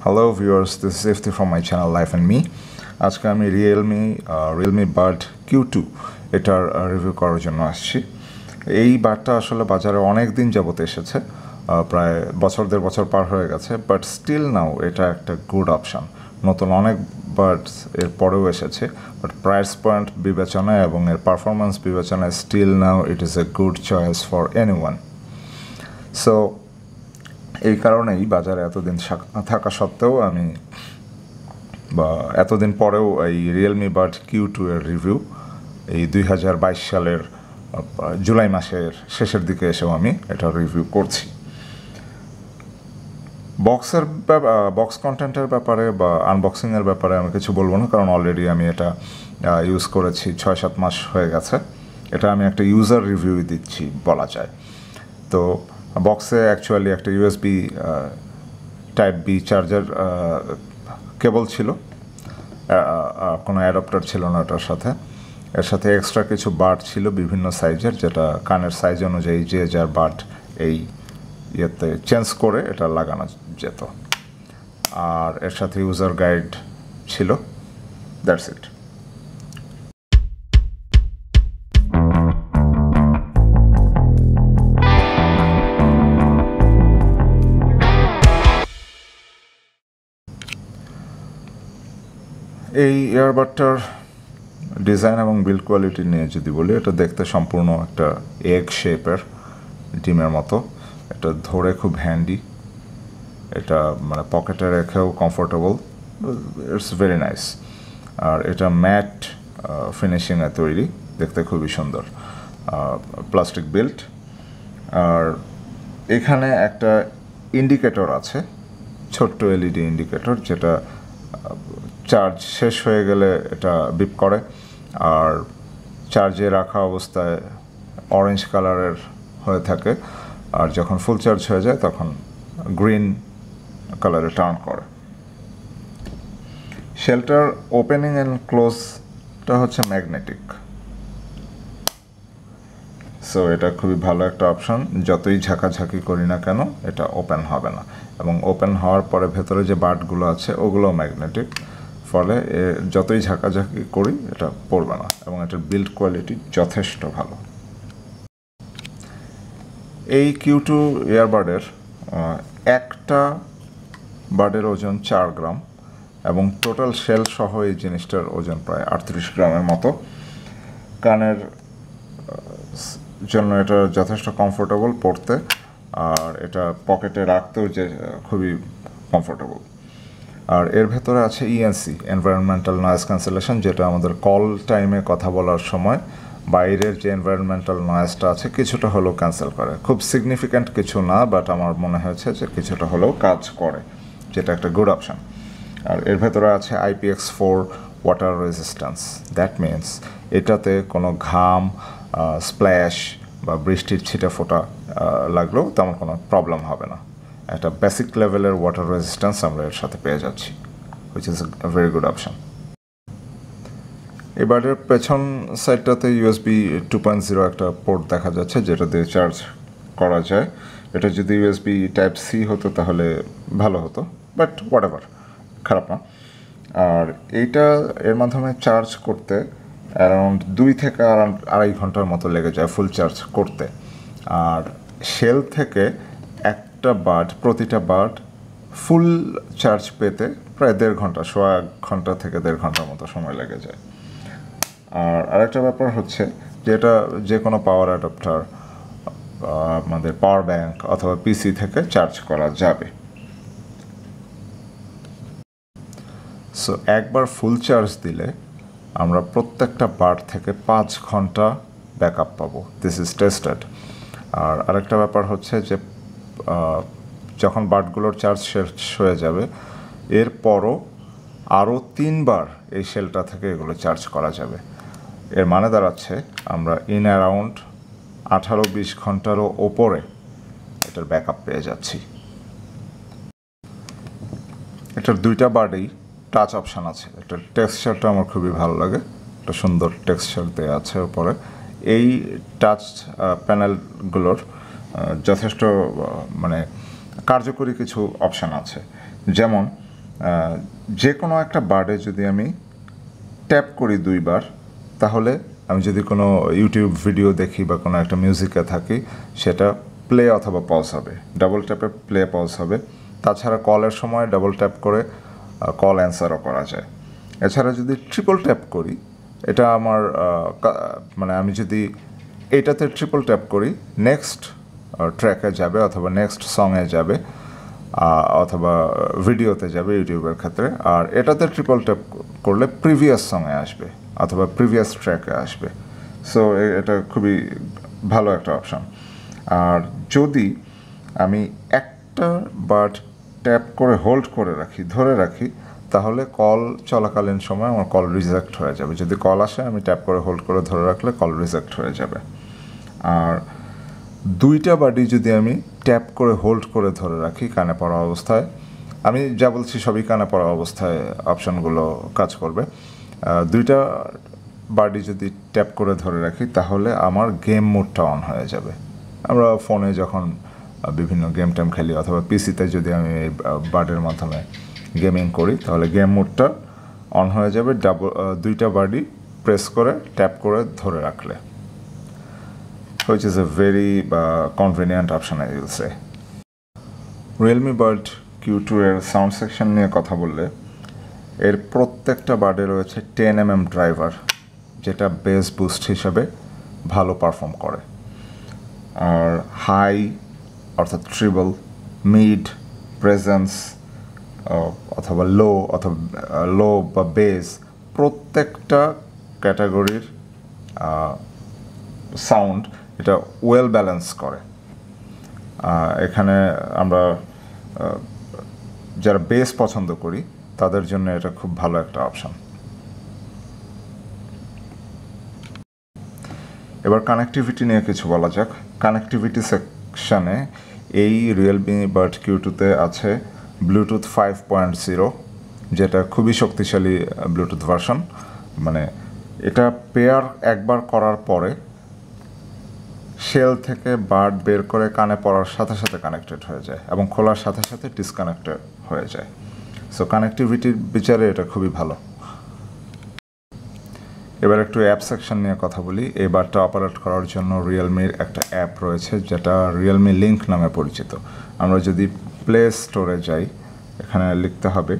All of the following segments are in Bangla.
Hello viewers, this is ifti from my channel Life and Me. আজকে আমি Realme Bud Q2 এটার রিভিউ করার জন্য আসছি। এই বাডটা আসলে বাজারে অনেক দিন যাবত এসেছে, প্রায় দেড় বছর পার হয়ে গেছে, বাট স্টিল নাও এটা একটা গুড অপশন। নতুন অনেক বাডস এর পরেও এসেছে, বাট প্রাইস পয়েন্ট বিবেচনায় এবং এর পারফরমেন্স বিবেচনায় still now it is a good choice for anyone. So এই কারণেই বাজারে এতদিন থাকা সত্ত্বেও এতদিন পরেও এই Realme Bud Q2 এর রিভিউ এই 2022 সালের জুলাই মাসের শেষের দিকে এসেও আমি এটা রিভিউ করছি। বক্স কন্টেন্টের ব্যাপারে বা আনবক্সিংয়ের ব্যাপারে আমি কিছু বলবো না, কারণ অলরেডি আমি এটা ইউজ করেছি 6-7 মাস হয়ে গেছে। এটা আমি একটা ইউজার রিভিউ দিচ্ছি বলা যায়। তো বক্সে অ্যাকচুয়ালি একটা USB type B charger cable ছিল, কোনো অ্যাডাপ্টার ছিল না ওটার সাথে। এর সাথে এক্সট্রা কিছু বাড ছিল বিভিন্ন সাইজের, যেটা কানের সাইজ অনুযায়ী যে যার বাড এই ইয়েতে চেঞ্জ করে এটা লাগানো যেত। আর এর সাথে ইউজার গাইড ছিল, দ্যাটস ইট। এই ইয়ারবাডটার ডিজাইন এবং বিল্ড কোয়ালিটি নিয়ে যদি বলি, এটা দেখতে সম্পূর্ণ একটা এগ শেপের, ডিমের মতো। এটা ধরে খুব হ্যান্ডি, এটা মানে পকেটে রেখেও কমফোর্টেবল, ইটস ভেরি নাইস। আর এটা ম্যাট ফিনিশিংয়ে তৈরি, দেখতে খুবই সুন্দর, প্লাস্টিক বিল্ড। আর এখানে একটা ইন্ডিকেটর আছে, ছোট্ট LED ইন্ডিকেটর, যেটা চার্জ শেষ হয়ে গেলে এটা বিপ করে। আর চার্জে রাখা অবস্থায় অরেঞ্জ কালারের হয়ে থাকে, আর যখন ফুল চার্জ হয়ে যায় তখন গ্রিন কালারে টার্ন করে। শেলটার ওপেনিং অ্যান্ড ক্লোজটা হচ্ছে ম্যাগনেটিক, সো এটা খুবই ভালো একটা অপশন। যতই ঝাঁকাঝাঁকি করি না কেন এটা ওপেন হবে না, এবং ওপেন হওয়ার পরে ভেতরে যে বাটগুলো আছে ওগুলো ম্যাগনেটিক, ফলে যতই ঝাঁকাঝাঁকি করি এটা পড়বে না, এবং এটার বিল্ড কোয়ালিটি যথেষ্ট ভালো। এই Q2 ইয়ারবাডের একটা বাডের ওজন 4 গ্রাম, এবং টোটাল শেল সহ এই জিনিসটার ওজন প্রায় 38 গ্রামের মতো। কানের জন্য এটা যথেষ্ট কমফোর্টেবল পড়তে, আর এটা পকেটে রাখতেও যে খুবই কমফোর্টেবল। আর এর ভেতরে আছে ENC, এনভায়রনমেন্টাল নয়েজ ক্যান্সেলেশন, যেটা আমাদের কল টাইমে কথা বলার সময় বাইরের যে এনভায়রনমেন্টাল নয়েজটা আছে কিছুটা হলেও ক্যান্সেল করে। খুব সিগনিফিক্যান্ট কিছু না, বাট আমার মনে হয়েছে যে কিছুটা হলেও কাজ করে, যেটা একটা গুড অপশান। আর এর ভেতরে আছে IPX5 Water Resistance, that means এটাতে কোনো ঘাম, স্প্ল্যাশ বা বৃষ্টির ছিটে ফোটা লাগলেও তেমন কোনো প্রবলেম হবে না। একটা বেসিক লেভেলের ওয়াটার রেজিস্ট্যান্স আমরা এর সাথে পেয়ে যাচ্ছি, which is a very good option. এবারের পেছন সাইডটাতে USB 2.0 একটা পোর্ট দেখা যাচ্ছে, যেটা দিয়ে চার্জ করা যায়। এটা যদি USB Type-C হতো তাহলে ভালো হতো, বাট হোয়াটএভার, খারাপ না। আর এইটা এর মাধ্যমে চার্জ করতে অ্যারাউন্ড 2 থেকে 2.5 ঘন্টার মতো লেগে যায় ফুল চার্জ করতে। আর শেল থেকে প্রতিটা বাড ফুল চার্জ পেতে প্রায় 1.5 ঘন্টা, 1.5 ঘন্টা থেকে 1.5 ঘন্টার মতো সময় লেগে যায়। আর আরেকটা ব্যাপার হচ্ছে যে এটা যে কোনো পাওয়ার অ্যাডাপ্টার, আমাদের পাওয়ার ব্যাংক অথবা PC থেকে চার্জ করা যাবে। সো একবার ফুল চার্জ দিলে আমরা প্রত্যেকটা বাড থেকে 5 ঘন্টা ব্যাকআপ পাবো, দিস ইজ টেস্টেড। আর আরেকটা ব্যাপার হচ্ছে যে যখন বাডগুলোর চার্জ শেষ হয়ে যাবে, এরপরও আরও 3 বার এই শেলটা থেকে এগুলো চার্জ করা যাবে। এর মানে দাঁড়াচ্ছে আমরা ইন অ্যারাউন্ড 18-20 ঘন্টারও ওপরে এটার ব্যাকআপ পেয়ে যাচ্ছি। এটার 2টা বাডেই টাচ অপশান আছে। এটার টেক্সচারটা আমার খুবই ভালো লাগে, একটা সুন্দর টেক্সচার দেওয়া আছে উপরে। এই টাচ প্যানেলগুলোর যথেষ্ট মানে কার্যকরী কিছু অপশান আছে, যেমন যে কোনো একটা বার্ডে যদি আমি ট্যাপ করি 2বার, তাহলে আমি যদি কোনো ইউটিউব ভিডিও দেখি বা কোনো একটা মিউজিকে থাকি, সেটা প্লে অথবা পজ হবে। ডাবল ট্যাপে প্লে পজ হবে। তাছাড়া কলের সময় ডাবল ট্যাপ করে কল অ্যান্সারও করা যায়। এছাড়া যদি ট্রিপল ট্যাপ করি, এটা আমার মানে আমি যদি এইটাতে ট্রিপল ট্যাপ করি, নেক্সট ট্র্যাকে যাবে অথবা নেক্সট সঙে যাবে অথবা ভিডিওতে যাবে ইউটিউবের ক্ষেত্রে। আর এটাতে ট্রিপল ট্যাপ করলে প্রিভিয়াস সঙে আসবে অথবা প্রিভিয়াস ট্র্যাকে আসবে। সো এটা খুবই ভালো একটা অপশান। আর যদি আমি একটা বাট ট্যাপ করে হোল্ড করে রাখি, ধরে রাখি, তাহলে কল চলাকালীন সময় আমার কল রিজেক্ট হয়ে যাবে। যদি কল আসে, আমি ট্যাপ করে হোল্ড করে ধরে রাখলে কল রিজেক্ট হয়ে যাবে। আর 2টা বাডি যদি আমি ট্যাপ করে হোল্ড করে ধরে রাখি কানে পড়া অবস্থায়, আমি যা বলছি সবই কানে পড়া অবস্থায় অপশানগুলো কাজ করবে। 2টা বাডি যদি ট্যাপ করে ধরে রাখি, তাহলে আমার গেম মোডটা অন হয়ে যাবে। আমরা ফোনে যখন বিভিন্ন গেম টেম খেলি অথবা পিসিতে যদি আমি বার্ডের মাধ্যমে গেমিং করি, তাহলে গেম মোডটা অন হয়ে যাবে 2টা বাডি প্রেস করে ট্যাপ করে ধরে রাখলে, which is a very convenient option, I will say. Realme Bud Q2 এর সাউন্ড সেকশন নিয়ে কথা বললে, এর প্রত্যেকটা বার্ডে রয়েছে 10mm ড্রাইভার, যেটা বেস বুস্ট হিসাবে ভালো পারফর্ম করে। আর হাই অর্থাৎ ট্রিবল, মিড, প্রেজেন্স অথবা লো বা বেস, প্রত্যেকটা ক্যাটাগরির সাউন্ড এটা ওয়েল ব্যালেন্স করে। এখানে আমরা যারা বেস পছন্দ করি তাদের জন্য এটা খুব ভালো একটা অপশন। এবার কানেক্টিভিটি নিয়ে কিছু বলা যাক। কানেক্টিভিটি সেকশানে এই Realme Bud Q2-তে আছে ব্লুটুথ 5.0, যেটা খুবই শক্তিশালী ব্লুটুথ ভার্সন। মানে এটা পেয়ার একবার করার পরে শেল থেকে বার্ড বের করে কানে পড়ার সাথে সাথে কানেক্টেড হয়ে যায় এবং খোলার সাথে সাথে ডিসকানেক্টেড হয়ে যায়। সো কানেক্টিভিটির বিচারে এটা খুবই ভালো। এবার একটু অ্যাপ সেকশন নিয়ে কথা বলি। এই বারটা অপারেট করার জন্য রিয়েলমির একটা অ্যাপ রয়েছে, যেটা রিয়েলমি লিঙ্ক নামে পরিচিত। আমরা যদি প্লে স্টোরে যাই, এখানে লিখতে হবে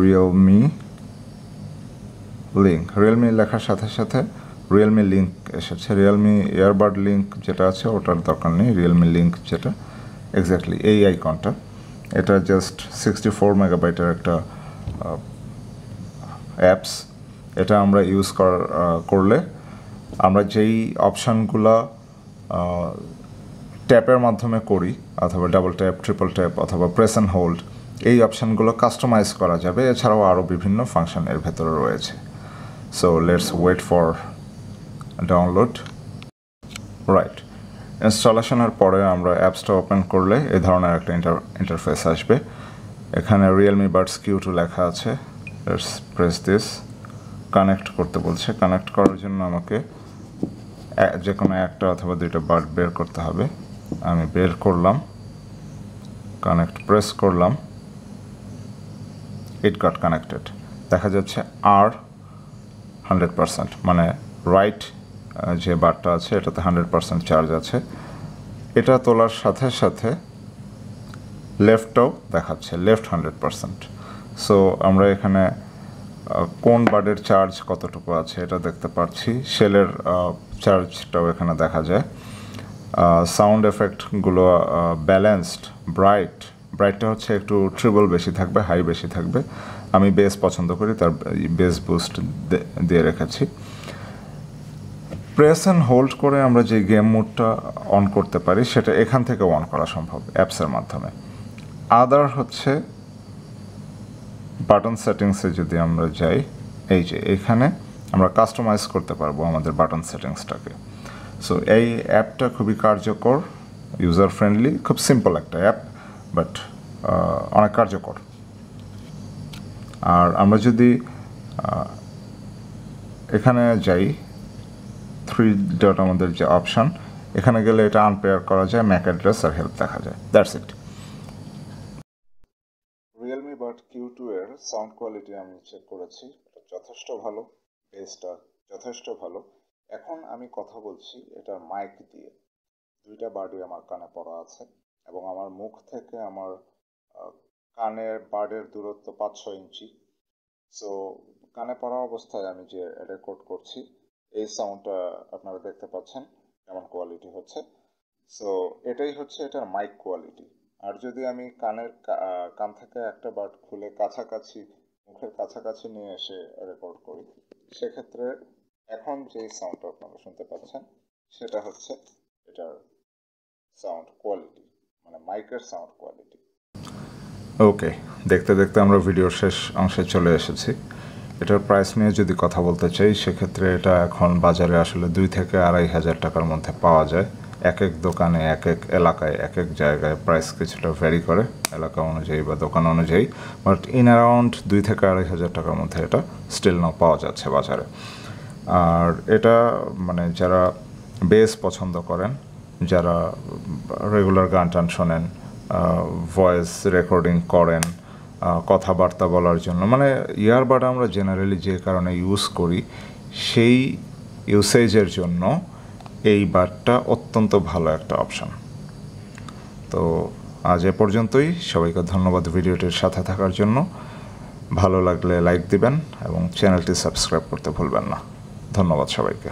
রিয়েলমি লিঙ্ক। রিয়েলমি লেখার সাথে সাথে রিয়েলমি লিঙ্ক এসেছে। রিয়েলমি ইয়ারবাড লিঙ্ক যেটা আছে ওটার দরকার নেই, রিয়েলমি লিঙ্ক যেটা এক্স্যাক্টলি এই আইকনটা, এটা জাস্ট 64 মেগাবাইটের একটা অ্যাপস। এটা আমরা ইউজ করলে আমরা যেই অপশানগুলো ট্যাপের মাধ্যমে করি অথবা ডাবল ট্যাপ, ট্রিপল ট্যাপ অথবা প্রেস অ্যান্ড হোল্ড, এই অপশানগুলো কাস্টমাইজ করা যাবে। এছাড়াও আরও বিভিন্ন ফাংশন এর ভেতরে রয়েছে। So let's wait for download. Right, ইনস্টলেশনের পরে আমরা অ্যাপসটা ওপেন করলে এই ধরনের একটা ইন্টারফেস আসবে। এখানে Realme Buds Q2 লেখা আছে। Let's press this. কানেক্ট করতে বলছে। কানেক্ট করার জন্য আমাকে যে কোনো একটা অথবা 2টা বার্ড বের করতে হবে। আমি বের করলাম, কানেক্ট প্রেস করলাম, ইট গট কানেক্টেড। দেখা যাচ্ছে আর 100%, মানে রাইট যে বারটা আছে এটাতে 100% চার্জ আছে। এটা তোলার সাথে সাথে লেফটও দেখাচ্ছে, লেফট 100%। সো আমরা এখানে কোন বার্ডের চার্জ কতটুকু আছে এটা দেখতে পাচ্ছি। শেলের চার্জটাও এখানে দেখা যায়। সাউন্ড এফেক্টগুলো ব্যালেন্সড, ব্রাইটটা হচ্ছে একটু ট্রিবল বেশি থাকবে, হাই বেশি থাকবে। আমি বেস পছন্দ করি, তার বেস বুস্ট দিয়ে রেখেছি। প্রেস অ্যান্ড হোল্ড করে আমরা যে গেম মোডটা অন করতে পারি সেটা এখান থেকে অন করা সম্ভব অ্যাপসের মাধ্যমে। আদার হচ্ছে বাটন সেটিংসে যদি আমরা যাই, এই যে এখানে আমরা কাস্টমাইজ করতে পারবো আমাদের বাটন সেটিংসটাকে। সো এই অ্যাপটা খুবই কার্যকর, ইউজার ফ্রেন্ডলি, খুব সিম্পল একটা অ্যাপ, বাট অনেক কার্যকর। আর আমরা যদি এখানে যাই, 3 ডট আমাদের যে অপশান, এখানে গেলে এটা আনপেয়ার করা যায়, ম্যাক অ্যাড্রেস আর হেল্প দেখা যায়। That's it. Realme Bud Q2 এর সাউন্ড কোয়ালিটি আমি চেক করেছি, এটা যথেষ্ট ভালো, বেসটা যথেষ্ট ভালো। এখন আমি কথা বলছি এটার মাইক দিয়ে। দুইটা বাডই আমার কানে পড়া আছে এবং আমার মুখ থেকে আমার কানের বাডের দূরত্ব 5-6 ইঞ্চি। সো কানে পড়া অবস্থায় আমি যে রেকর্ড করছি এই সাউন্ডটা আপনারা দেখতে পাচ্ছেন কেমন কোয়ালিটি হচ্ছে। সো এটাই হচ্ছে এটার মাইক কোয়ালিটি। আর যদি আমি কান থেকে একটা বাড খুলে কাছাকাছি মুখের কাছাকাছি নিয়ে এসে রেকর্ড করি, সেক্ষেত্রে এখন যেই সাউন্ডটা আপনারা শুনতে পাচ্ছেন সেটা হচ্ছে এটার সাউন্ড কোয়ালিটি, মানে মাইকের সাউন্ড কোয়ালিটি। ওকে, দেখতে দেখতে আমরা ভিডিওর শেষ অংশে চলে এসেছি। এটার প্রাইস নিয়ে যদি কথা বলতে চাই, সেক্ষেত্রে এটা এখন বাজারে আসলে 2 থেকে 2,500 টাকার মধ্যে পাওয়া যায়। এক এক দোকানে, এক এক এলাকায়, এক এক জায়গায় প্রাইস কিছুটা ভ্যারি করে এলাকা অনুযায়ী বা দোকান অনুযায়ী, বাট ইন অ্যারাউন্ড 2 থেকে 2,500 টাকার মধ্যে এটা স্টিল নাও পাওয়া যাচ্ছে বাজারে। আর এটা মানে যারা বেস পছন্দ করেন, যারা রেগুলার গান টান শোনেন, ভয়েস রেকর্ডিং করেন, কথাবার্তা বলার জন্য, মানে ইয়ারবাড আমরা জেনারেলি যে কারণে ইউজ করি সেই ইউসেজের জন্য এই বাডটা অত্যন্ত ভালো একটা অপশন। তো আজ এ পর্যন্তই। সবাইকে ধন্যবাদ ভিডিওটির সাথে থাকার জন্য। ভালো লাগলে লাইক দিবেন এবং চ্যানেলটি সাবস্ক্রাইব করতে ভুলবেন না। ধন্যবাদ সবাইকে।